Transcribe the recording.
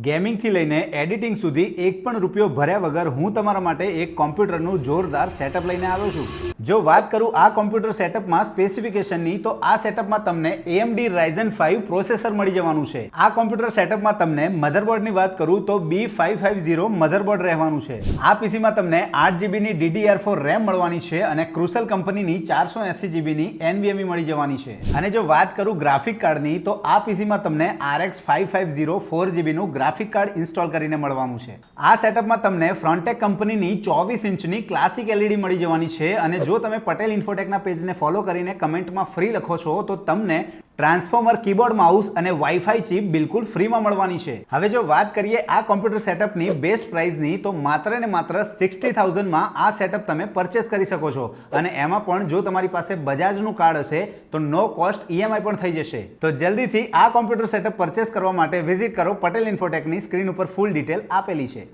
ગેમિંગથી લઈને એડિટિંગ સુધી એક પણ રૂપિયો ભર્યા વગર હું તમારા માટે એક કોમ્પ્યુટરનું જોરદાર સેટઅપ લઈને આવ્યો છું. જો વાત કરું આ કોમ્પ્યુટર સેટઅપમાં સ્પેસિફિકેશનની, તો આ સેટઅપમાં તમને AMD Ryzen 5 પ્રોસેસર મળી જવાનું છે. આ કોમ્પ્યુટર સેટઅપમાં તમને મધરબોર્ડની વાત કરું તો B550 મધરબોર્ડ રહેવાનું છે. આ પીસીમાં તમને 8GB ની DDR4 RAM મળવાની છે અને ક્રુસલ કંપનીની 480GB ની NVMe મળી જવાની છે. અને જો વાત કરું ગ્રાફિક કાર્ડની, તો આ પીસીમાં તમને RX 550 4GB નું ગ્રાફિક કાર્ડ ઇન્સ્ટોલ કરીને મળવાનું છે. આ સેટઅપમાં તમને ફ્રોન્ટેક કંપનીની 24 ઇંચની ક્લાસિક LED મળી જવાની છે. અને જો તમે પટેલ ઇન્ફોટેકના પેજને ફોલો કરીને કમેન્ટમાં ફ્રી લખો છો, તો તમને ટ્રાન્સફોર્મર કીબોર્ડ માઉસ અને વાઈફાઈ ચિપ બિલકુલ ફ્રીમાં મળવાની છે. હવે જો વાત કરીએ આ કોમ્પ્યુટર સેટઅપની બેસ્ટ પ્રાઇસની, તો માત્ર ને માત્ર 60,000 માં આ સેટઅપ તમે પરચેસ કરી શકો છો. અને એમાં પણ જો તમારી પાસે બજાજનું કાર્ડ હશે તો નો કોસ્ટ EMI પણ થઈ જશે. તો જલ્દીથી આ કોમ્પ્યુટર સેટઅપ પરચેસ કરવા માટે વિઝિટ કરો પટેલ ઇન્ફોટેકની. સ્ક્રીન ઉપર ફૂલ ડિટેલ આપેલી છે.